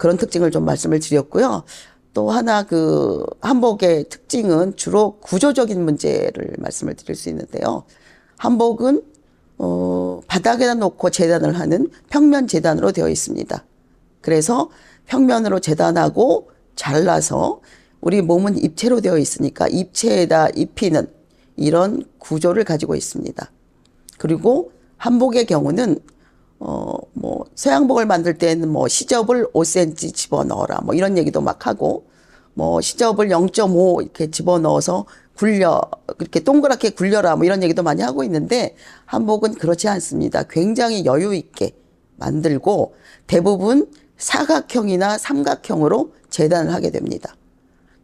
그런 특징을 좀 말씀을 드렸고요. 또 하나 그 한복의 특징은 주로 구조적인 문제를 말씀을 드릴 수 있는데요. 한복은 바닥에다 놓고 재단을 하는 평면 재단으로 되어 있습니다. 그래서 평면으로 재단하고 잘라서 우리 몸은 입체로 되어 있으니까 입체에다 입히는 이런 구조를 가지고 있습니다. 그리고 한복의 경우는 뭐 서양복을 만들 때는 뭐 시접을 5cm 집어넣어라 뭐 이런 얘기도 막 하고 뭐 시접을 0.5 이렇게 집어넣어서 이렇게 동그랗게 굴려라 뭐 이런 얘기도 많이 하고 있는데 한복은 그렇지 않습니다. 굉장히 여유 있게 만들고 대부분 사각형이나 삼각형으로 재단을 하게 됩니다.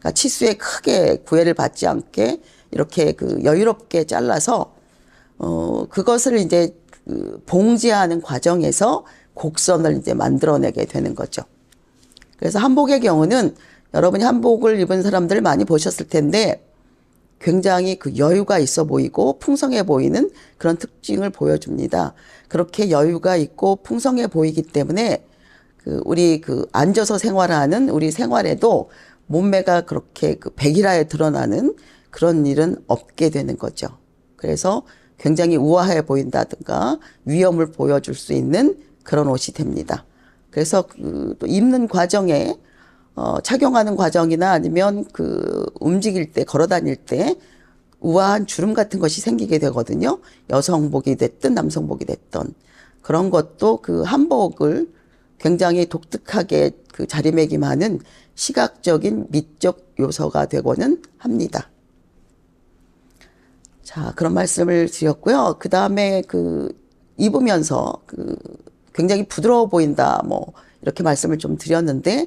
그러니까 치수에 크게 구애를 받지 않게 이렇게 그 여유롭게 잘라서 그것을 이제 그 봉제하는 과정에서 곡선을 이제 만들어내게 되는 거죠. 그래서 한복의 경우는 여러분이 한복을 입은 사람들 많이 보셨을 텐데 굉장히 그 여유가 있어 보이고 풍성해 보이는 그런 특징을 보여줍니다. 그렇게 여유가 있고 풍성해 보이기 때문에 우리 앉아서 생활하는 우리 생활에도 몸매가 그렇게 백일하에 드러나는 그런 일은 없게 되는 거죠. 그래서 굉장히 우아해 보인다든가 위엄을 보여줄 수 있는 그런 옷이 됩니다. 그래서 또 입는 과정에 착용하는 과정이나 아니면 움직일 때 걸어 다닐 때 우아한 주름 같은 것이 생기게 되거든요. 여성복이 됐든 남성복이 됐든 그런 것도 한복을 굉장히 독특하게 자리매김하는 시각적인 미적 요소가 되고는 합니다. 자, 그런 말씀을 드렸고요. 그 다음에 입으면서 굉장히 부드러워 보인다, 뭐, 이렇게 말씀을 좀 드렸는데,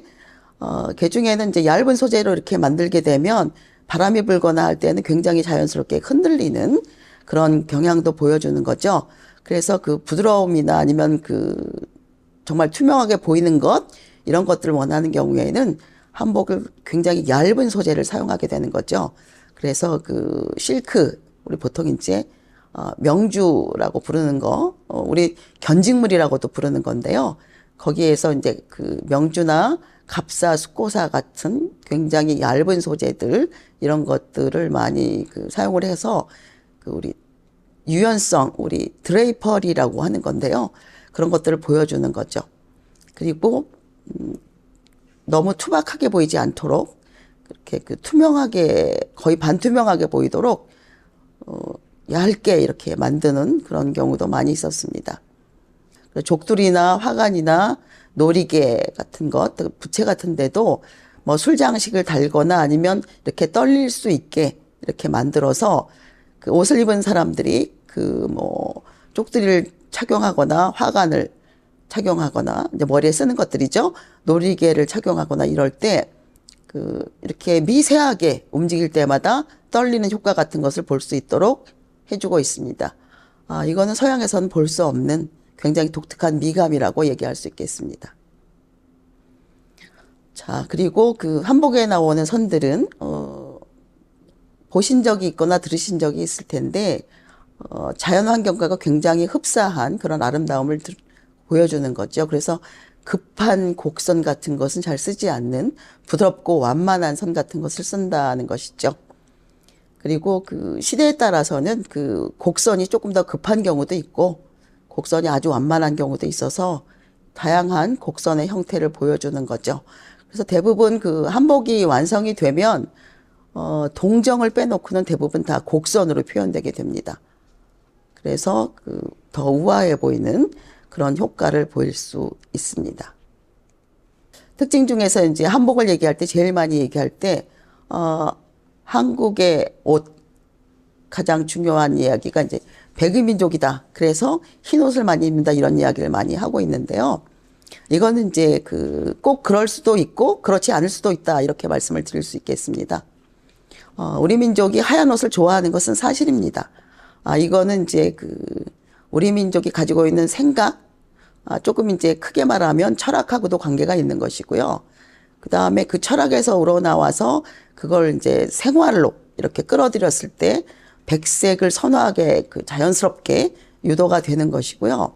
그 중에는 이제 얇은 소재로 이렇게 만들게 되면 바람이 불거나 할 때는 굉장히 자연스럽게 흔들리는 그런 경향도 보여주는 거죠. 그래서 부드러움이나 아니면 정말 투명하게 보이는 것, 이런 것들을 원하는 경우에는 한복을 굉장히 얇은 소재를 사용하게 되는 거죠. 그래서 실크, 우리 보통 이제 명주라고 부르는 거, 우리 견직물이라고도 부르는 건데요. 거기에서 이제 명주나 갑사, 숙고사 같은 굉장히 얇은 소재들 이런 것들을 많이 사용을 해서 우리 유연성, 우리 드레이퍼리라고 하는 건데요. 그런 것들을 보여주는 거죠. 그리고 너무 투박하게 보이지 않도록 그렇게 투명하게 거의 반투명하게 보이도록 얇게 이렇게 만드는 그런 경우도 많이 있었습니다. 족두리나 화관이나 놀이개 같은 것, 부채 같은 데도 뭐 술장식을 달거나 아니면 이렇게 떨릴 수 있게 이렇게 만들어서 옷을 입은 사람들이 쪽두리를 착용하거나 화관을 착용하거나 이제 머리에 쓰는 것들이죠. 놀이개를 착용하거나 이럴 때 이렇게 미세하게 움직일 때마다 떨리는 효과 같은 것을 볼 수 있도록 해주고 있습니다. 이거는 서양에서는 볼 수 없는 굉장히 독특한 미감이라고 얘기할 수 있겠습니다. 자, 그리고 한복에 나오는 선들은 보신 적이 있거나 들으신 적이 있을 텐데 자연 환경과가 굉장히 흡사한 그런 아름다움을 보여주는 거죠. 그래서 급한 곡선 같은 것은 잘 쓰지 않는 부드럽고 완만한 선 같은 것을 쓴다는 것이죠. 그리고 시대에 따라서는 곡선이 조금 더 급한 경우도 있고 곡선이 아주 완만한 경우도 있어서 다양한 곡선의 형태를 보여주는 거죠. 그래서 대부분 한복이 완성이 되면 동정을 빼놓고는 대부분 다 곡선으로 표현되게 됩니다. 그래서 더 우아해 보이는 그런 효과를 보일 수 있습니다. 특징 중에서 이제 한복을 얘기할 때 제일 많이 얘기할 때 한국의 옷 가장 중요한 이야기가 이제 백의민족이다. 그래서 흰 옷을 많이 입는다 이런 이야기를 많이 하고 있는데요. 이거는 이제 꼭 그럴 수도 있고 그렇지 않을 수도 있다 이렇게 말씀을 드릴 수 있겠습니다. 우리 민족이 하얀 옷을 좋아하는 것은 사실입니다. 이거는 이제 우리 민족이 가지고 있는 생각, 조금 이제 크게 말하면 철학하고도 관계가 있는 것이고요. 그 다음에 철학에서 우러나와서 그걸 이제 생활로 이렇게 끌어들였을 때 백색을 선호하게 자연스럽게 유도가 되는 것이고요.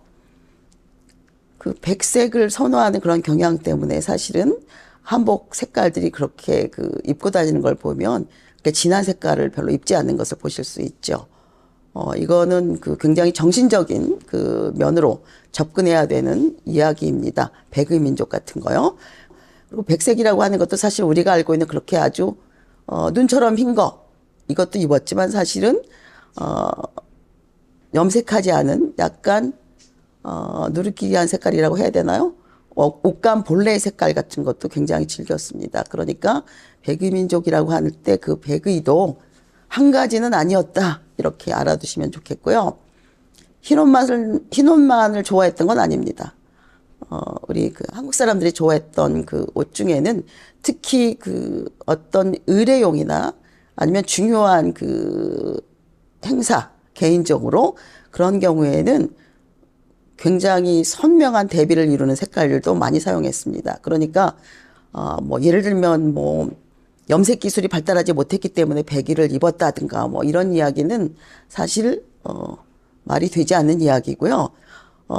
그 백색을 선호하는 그런 경향 때문에 사실은 한복 색깔들이 그렇게 그 입고 다니는 걸 보면 그렇게 진한 색깔을 별로 입지 않는 것을 보실 수 있죠. 이거는 그 굉장히 정신적인 그 면으로 접근해야 되는 이야기입니다. 백의 민족 같은 거요. 그리고 백색이라고 하는 것도 사실 우리가 알고 있는 그렇게 아주 눈처럼 흰 거, 이것도 입었지만 사실은 염색하지 않은 약간 누르끼리한 색깔이라고 해야 되나요? 옷감 본래 색깔 같은 것도 굉장히 즐겼습니다. 그러니까 백의민족이라고 할 때 그 백의도 한 가지는 아니었다, 이렇게 알아두시면 좋겠고요. 흰옷만을 좋아했던 건 아닙니다. 우리 그 한국 사람들이 좋아했던 그 옷 중에는 특히 그 어떤 의례용이나 아니면 중요한 그 행사, 개인적으로 그런 경우에는 굉장히 선명한 대비를 이루는 색깔들도 많이 사용했습니다. 그러니까 뭐 예를 들면 뭐 염색 기술이 발달하지 못했기 때문에 백의를 입었다든가 뭐 이런 이야기는 사실 말이 되지 않는 이야기고요.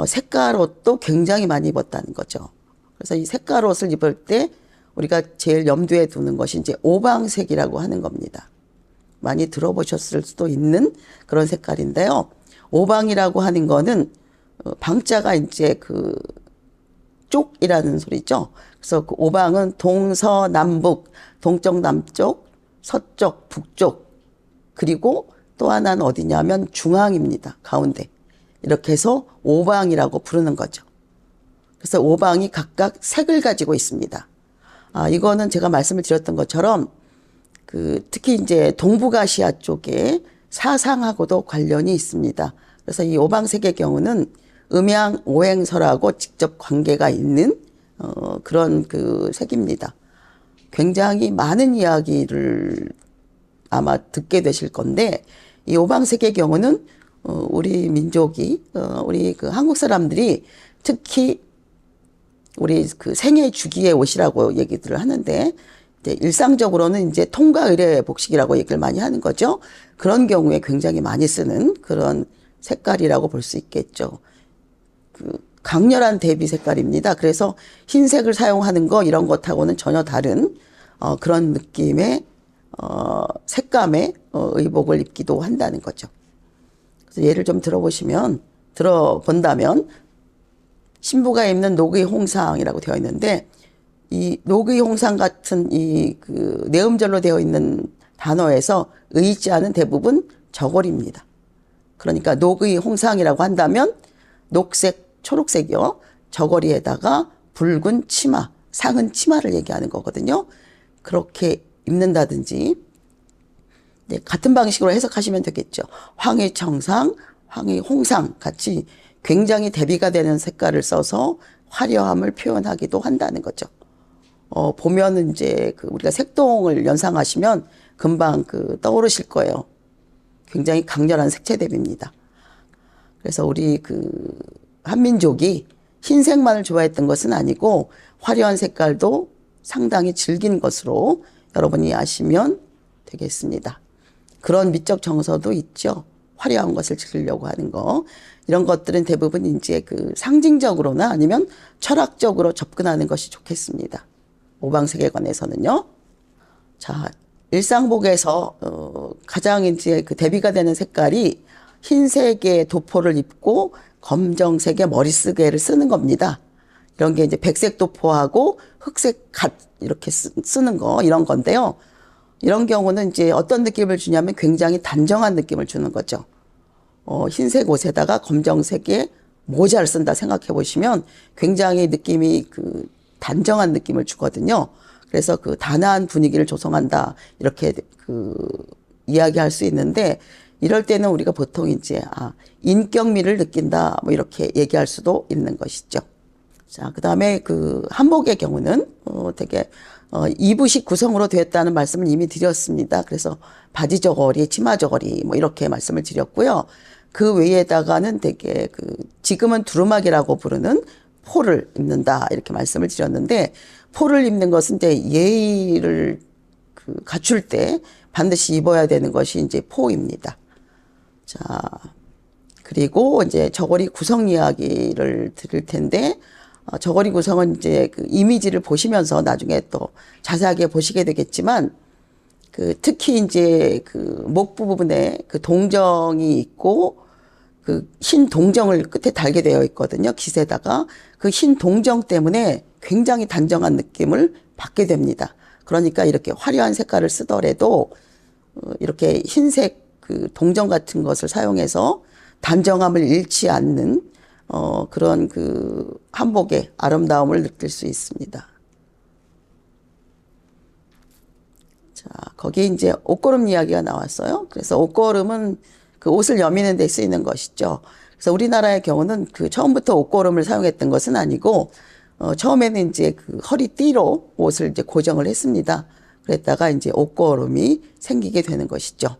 색깔 옷도 굉장히 많이 입었다는 거죠. 그래서 이 색깔 옷을 입을 때 우리가 제일 염두에 두는 것이 이제 오방색이라고 하는 겁니다. 많이 들어보셨을 수도 있는 그런 색깔인데요. 오방이라고 하는 거는 방자가 이제 그 쪽이라는 소리죠. 그래서 그 오방은 동서남북, 동쪽, 남쪽, 서쪽, 북쪽, 그리고 또 하나는 어디냐면 중앙입니다. 가운데. 이렇게 해서 오방이라고 부르는 거죠. 그래서 오방이 각각 색을 가지고 있습니다. 이거는 제가 말씀을 드렸던 것처럼 그 특히 이제 동북아시아 쪽에 사상하고도 관련이 있습니다. 그래서 이 오방색의 경우는 음양 오행설하고 직접 관계가 있는 그런 그 색입니다. 굉장히 많은 이야기를 아마 듣게 되실 건데, 이 오방색의 경우는 우리 민족이 우리 그 한국 사람들이 특히 우리 그 생애 주기의 옷이라고 얘기들을 하는데, 이제 일상적으로는 이제 통가 의례 복식이라고 얘기를 많이 하는 거죠. 그런 경우에 굉장히 많이 쓰는 그런 색깔이라고 볼 수 있겠죠. 그 강렬한 대비 색깔입니다. 그래서 흰색을 사용하는 거 이런 것하고는 전혀 다른 그런 느낌의 색감의 의복을 입기도 한다는 거죠. 그래서 예를 좀 들어본다면 신부가 입는 녹의 홍상이라고 되어 있는데, 이 녹의 홍상 같은 이 그 내음절로 되어 있는 단어에서 의자는 대부분 저고리입니다. 그러니까 녹의 홍상이라고 한다면 녹색, 초록색이요. 저고리에다가 붉은 치마, 상은 치마를 얘기하는 거거든요. 그렇게 입는다든지, 네, 같은 방식으로 해석하시면 되겠죠. 황희청상, 황희홍상 같이 굉장히 대비가 되는 색깔을 써서 화려함을 표현하기도 한다는 거죠. 보면은 이제 그 우리가 색동을 연상하시면 금방 그 떠오르실 거예요. 굉장히 강렬한 색채 대비입니다. 그래서 우리 그 한민족이 흰색만을 좋아했던 것은 아니고 화려한 색깔도 상당히 즐긴 것으로 여러분이 아시면 되겠습니다. 그런 미적 정서도 있죠. 화려한 것을 즐기려고 하는 거. 이런 것들은 대부분 이제 그 상징적으로나 아니면 철학적으로 접근하는 것이 좋겠습니다. 오방색에 관해서는요. 자, 일상복에서 가장 이제 그 대비가 되는 색깔이 흰색의 도포를 입고 검정색의 머리쓰개를 쓰는 겁니다. 이런 게 이제 백색 도포하고 흑색 갓 이렇게 쓰는 거, 이런 건데요. 이런 경우는 이제 어떤 느낌을 주냐면 굉장히 단정한 느낌을 주는 거죠. 흰색 옷에다가 검정색의 모자를 쓴다 생각해 보시면 굉장히 느낌이 그 단정한 느낌을 주거든요. 그래서 그 단아한 분위기를 조성한다, 이렇게 그 이야기할 수 있는데, 이럴 때는 우리가 보통 이제 인격미를 느낀다, 뭐 이렇게 얘기할 수도 있는 것이죠. 자, 그다음에 그 한복의 경우는 되게 이부식 구성으로 되었다는 말씀을 이미 드렸습니다. 그래서 바지 저고리, 치마 저고리 뭐 이렇게 말씀을 드렸고요. 그 외에다가는 되게 그 지금은 두루마기라고 부르는 포를 입는다, 이렇게 말씀을 드렸는데, 포를 입는 것은 이제 예의를 그 갖출 때 반드시 입어야 되는 것이 이제 포입니다. 자, 그리고 이제 저고리 구성 이야기를 드릴 텐데, 저고리 구성은 이제 그 이미지를 보시면서 나중에 또 자세하게 보시게 되겠지만, 그 특히 이제 그 목 부분에 그 동정이 있고, 그 흰 동정을 끝에 달게 되어 있거든요. 깃에다가. 그 흰 동정 때문에 굉장히 단정한 느낌을 받게 됩니다. 그러니까 이렇게 화려한 색깔을 쓰더라도 이렇게 흰색 그 동정 같은 것을 사용해서 단정함을 잃지 않는 그런 그 한복의 아름다움을 느낄 수 있습니다. 자, 거기에 이제 옷걸음 이야기가 나왔어요. 그래서 옷걸음은 그 옷을 여미는 데 쓰이는 것이죠. 그래서 우리나라의 경우는 그 처음부터 옷걸음을 사용했던 것은 아니고, 처음에는 이제 그 허리띠로 옷을 이제 고정을 했습니다. 그랬다가 이제 옷걸음이 생기게 되는 것이죠.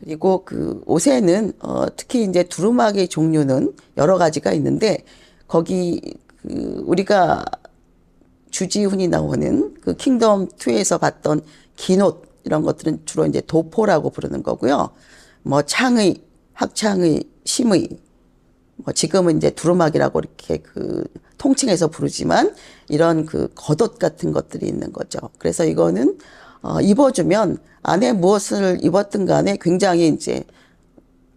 그리고 그 옷에는, 특히 이제 두루마기 종류는 여러 가지가 있는데, 거기 그 우리가 주지훈이 나오는 그 킹덤 2에서 봤던 긴 옷, 이런 것들은 주로 이제 도포라고 부르는 거고요. 뭐 창의, 학창의, 심의, 뭐 지금은 이제 두루마기라고 이렇게 그 통칭해서 부르지만 이런 그 겉옷 같은 것들이 있는 거죠. 그래서 이거는 입어주면 안에 무엇을 입었든 간에 굉장히 이제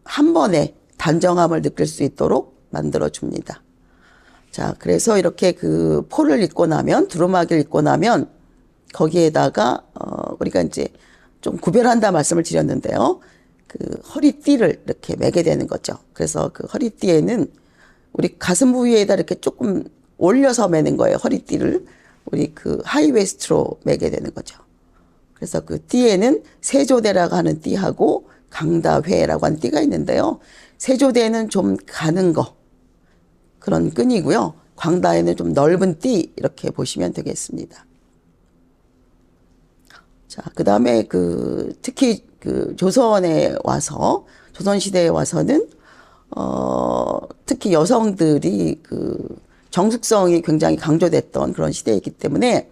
한 번에 단정함을 느낄 수 있도록 만들어 줍니다. 자, 그래서 이렇게 그 포를 입고 나면, 두루마기를 입고 나면 거기에다가 우리가 이제 좀 구별한다 말씀을 드렸는데요. 그 허리띠를 이렇게 매게 되는 거죠. 그래서 그 허리띠에는 우리 가슴 부위에다 이렇게 조금 올려서 매는 거예요. 허리띠를 우리 그 하이웨스트로 매게 되는 거죠. 그래서 그 띠에는 세조대라고 하는 띠하고 강다회라고 하는 띠가 있는데요. 세조대는 좀 가는 거, 그런 끈이고요. 광다에는 좀 넓은 띠, 이렇게 보시면 되겠습니다. 자, 그 다음에 그 특히 그 조선에 와서, 조선시대에 와서는 특히 여성들이 그 정숙성이 굉장히 강조됐던 그런 시대이기 때문에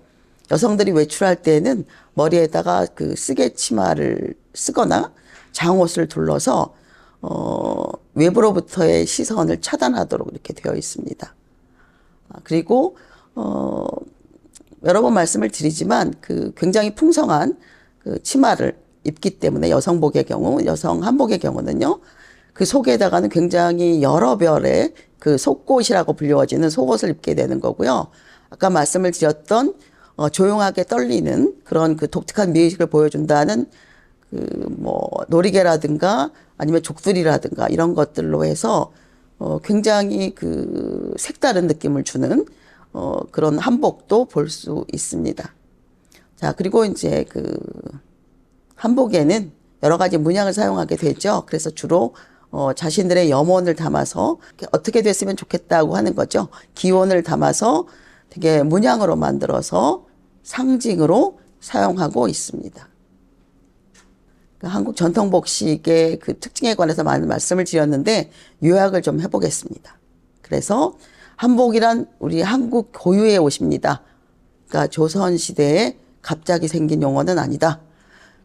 여성들이 외출할 때는 머리에다가 그 쓰개 치마를 쓰거나 장옷을 둘러서 외부로부터의 시선을 차단하도록 이렇게 되어 있습니다. 그리고 여러 번 말씀을 드리지만 그 굉장히 풍성한 그 치마를 입기 때문에 여성복의 경우, 여성 한복의 경우는요, 그 속에다가는 굉장히 여러 별의 그 속옷이라고 불리워지는 속옷을 입게 되는 거고요. 아까 말씀을 드렸던 조용하게 떨리는 그런 그 독특한 미의식을 보여준다는 그 뭐 놀이개라든가 아니면 족들이라든가 이런 것들로 해서 굉장히 그 색다른 느낌을 주는 그런 한복도 볼 수 있습니다. 자, 그리고 이제 그 한복에는 여러 가지 문양을 사용하게 되죠. 그래서 주로 자신들의 염원을 담아서 어떻게 됐으면 좋겠다고 하는 거죠. 기원을 담아서 되게 문양으로 만들어서 상징으로 사용하고 있습니다. 한국 전통복식의 그 특징에 관해서 많은 말씀을 드렸는데 요약을 좀 해보겠습니다. 그래서 한복이란 우리 한국 고유의 옷입니다. 그러니까 조선시대에 갑자기 생긴 용어는 아니다.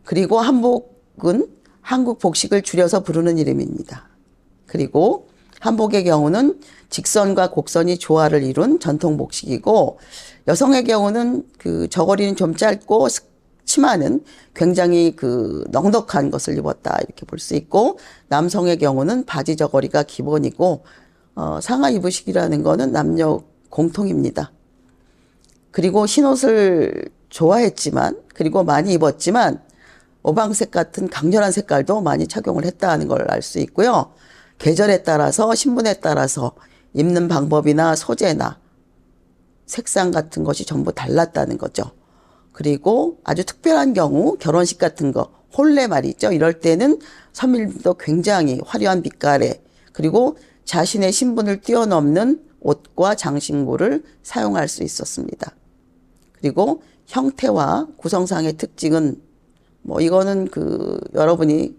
그리고 한복은 한국 복식을 줄여서 부르는 이름입니다. 그리고 한복의 경우는 직선과 곡선이 조화를 이룬 전통 복식이고, 여성의 경우는 그 저고리는 좀 짧고 치마는 굉장히 그 넉넉한 것을 입었다, 이렇게 볼 수 있고, 남성의 경우는 바지 저고리가 기본이고 상하 입으식이라는 거는 남녀 공통입니다. 그리고 흰옷을 좋아했지만, 그리고 많이 입었지만 오방색 같은 강렬한 색깔도 많이 착용을 했다는 걸 알 수 있고요. 계절에 따라서, 신분에 따라서 입는 방법이나 소재나 색상 같은 것이 전부 달랐다는 거죠. 그리고 아주 특별한 경우, 결혼식 같은 거, 혼례 말이죠. 이럴 때는 선밀도 굉장히 화려한 빛깔에, 그리고 자신의 신분을 뛰어넘는 옷과 장신구를 사용할 수 있었습니다. 그리고 형태와 구성상의 특징은 뭐 이거는 그 여러분이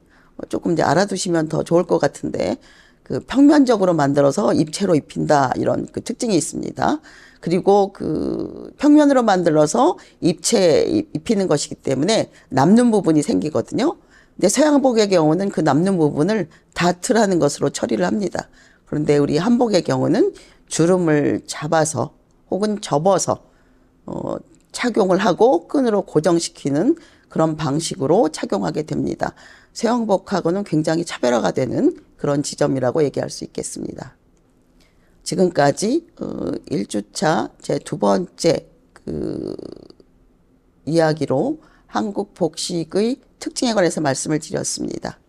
조금 이제 알아두시면 더 좋을 것 같은데, 그 평면적으로 만들어서 입체로 입힌다, 이런 그 특징이 있습니다. 그리고 그 평면으로 만들어서 입체 입히는 것이기 때문에 남는 부분이 생기거든요. 근데 서양복의 경우는 그 남는 부분을 다트라는 것으로 처리를 합니다. 그런데 우리 한복의 경우는 주름을 잡아서 혹은 접어서 착용을 하고 끈으로 고정시키는 그런 방식으로 착용하게 됩니다. 서양복하고는 굉장히 차별화가 되는 그런 지점이라고 얘기할 수 있겠습니다. 지금까지 1주차 제 두 번째 이야기로 한국 복식의 특징에 관해서 말씀을 드렸습니다.